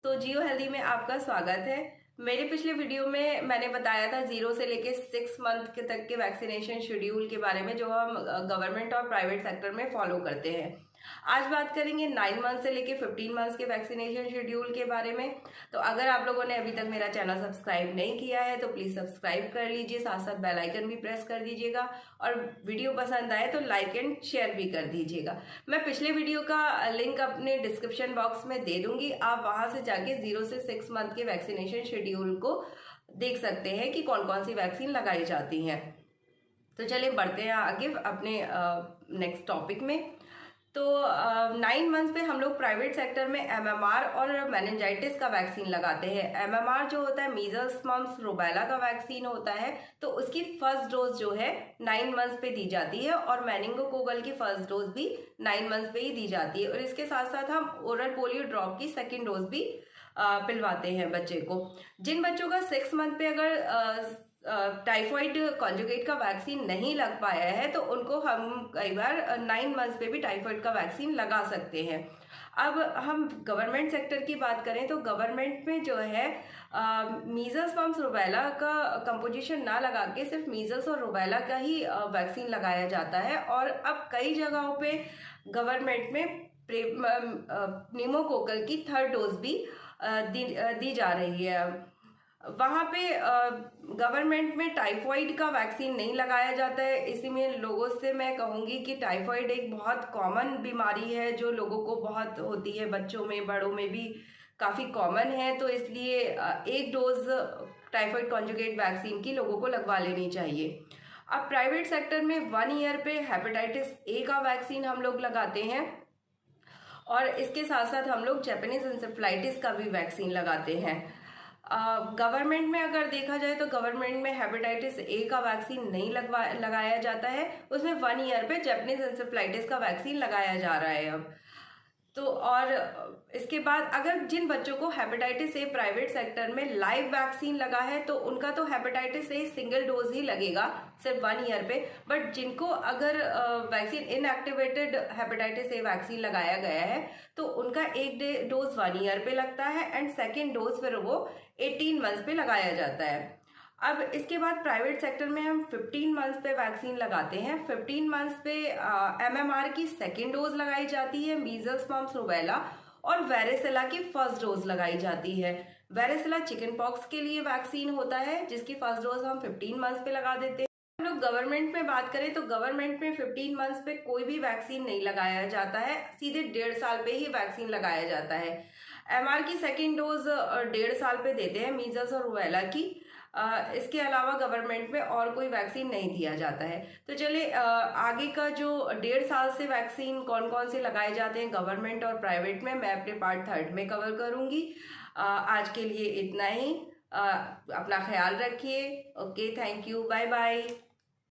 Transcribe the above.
तो जियो हेल्दी में आपका स्वागत है। मेरे पिछले वीडियो में मैंने बताया था 0 से लेके 6 मंथ के तक के वैक्सीनेशन शेड्यूल के बारे में, जो हम गवर्नमेंट और प्राइवेट सेक्टर में फॉलो करते हैं। आज बात करेंगे 9 मंथ से लेके 15 मंथ्स के वैक्सीनेशन शेड्यूल के बारे में। तो अगर आप लोगों ने अभी तक मेरा चैनल सब्सक्राइब नहीं किया है तो प्लीज सब्सक्राइब कर लीजिए, साथ साथ बेल आइकन भी प्रेस कर दीजिएगा और वीडियो पसंद आए तो लाइक एंड शेयर भी कर दीजिएगा। मैं पिछले वीडियो का लिंक अपने डिस्क्रिप्शन बॉक्स में दे दूंगी, आप वहां से जाके 0 से 6 मंथ के वैक्सीनेशन शेड्यूल को देख सकते हैं कि कौन कौन सी वैक्सीन लगाई जाती हैं। तो चलिए बढ़ते हैं आगे अपने नेक्स्ट टॉपिक में। तो 9 मंथ्स पे हम लोग प्राइवेट सेक्टर में एमएमआर और मेनिंजाइटिस का वैक्सीन लगाते हैं। एमएमआर जो होता है मीजल्स मम्प्स रूबेला का वैक्सीन होता है, तो उसकी फर्स्ट डोज जो है 9 मंथ्स पे दी जाती है और मेनिंगोकोकल की फर्स्ट डोज भी 9 मंथ्स पे ही दी जाती है। और इसके साथ साथ हम ओरल पोलियो ड्रॉप की सेकेंड डोज भी पिलवाते हैं बच्चे को। जिन बच्चों का 6 मंथ पे अगर टाइफॉइड कॉन्जुगेट का वैक्सीन नहीं लग पाया है तो उनको हम कई बार 9 मंथ्स पे भी टाइफॉइड का वैक्सीन लगा सकते हैं। अब हम गवर्नमेंट सेक्टर की बात करें तो गवर्नमेंट में जो है मीजल्स मम्प्स रूबेला का कंपोजिशन ना लगा के सिर्फ मीजल्स और रूबेला का ही वैक्सीन लगाया जाता है। और अब कई जगहों पे गवर्नमेंट में निमोकोकल की थर्ड डोज भी दी जा रही है। वहाँ पे गवर्नमेंट में टाइफॉइड का वैक्सीन नहीं लगाया जाता है। इसी में लोगों से मैं कहूँगी कि टाइफॉइड एक बहुत कॉमन बीमारी है जो लोगों को बहुत होती है, बच्चों में बड़ों में भी काफ़ी कॉमन है। तो इसलिए एक डोज टाइफॉइड कॉन्जुगेट वैक्सीन की लोगों को लगवा लेनी चाहिए। अब प्राइवेट सेक्टर में 1 ईयर पे हेपेटाइटिस ए का वैक्सीन हम लोग लगाते हैं और इसके साथ साथ हम लोग जापानीज इंसेफ्लाइटिस का भी वैक्सीन लगाते हैं। गवर्नमेंट में अगर देखा जाए तो गवर्नमेंट में हेपेटाइटिस ए का वैक्सीन नहीं लगाया जाता है, उसमें 1 ईयर पे जापानीज इंसेफ्लाइटिस का वैक्सीन लगाया जा रहा है अब तो। और इसके बाद अगर जिन बच्चों को हेपेटाइटिस ए प्राइवेट सेक्टर में लाइव वैक्सीन लगा है तो उनका तो हेपेटाइटिस ए सिंगल डोज ही लगेगा सिर्फ 1 ईयर पे। बट जिनको अगर vaccine inactivated hepatitis A vaccine लगाया गया है तो उनका एक डोज 1 ईयर पे लगता है एंड सेकेंड डोज फिर वो 18 मंथ्स पे लगाया जाता है। अब इसके बाद प्राइवेट सेक्टर में हम 15 मंथ्स पे वैक्सीन लगाते हैं। 15 मंथ्स पे एमएमआर की सेकेंड डोज लगाई जाती है, मीजल्स मम्प्स रूबेला और वेरेसिला की फर्स्ट डोज लगाई जाती है। वेरेसिला चिकन पॉक्स के लिए वैक्सीन होता है जिसकी फर्स्ट डोज हम 15 मंथ्स पे लगा देते हैं। हम लोग गवर्नमेंट में बात करें तो गवर्नमेंट में 15 मंथ्स पे कोई भी वैक्सीन नहीं लगाया जाता है, सीधे 1.5 साल पे ही वैक्सीन लगाया जाता है। एमआर की सेकेंड डोज 1.5 साल पे देते हैं मीजल्स और रूबेला की। इसके अलावा गवर्नमेंट में और कोई वैक्सीन नहीं दिया जाता है। तो चलिए आगे का जो 1.5 साल से वैक्सीन कौन कौन से लगाए जाते हैं गवर्नमेंट और प्राइवेट में, मैं अपने पार्ट 3 में कवर करूंगी। आज के लिए इतना ही। अपना ख्याल रखिए। Okay, thank you, bye bye.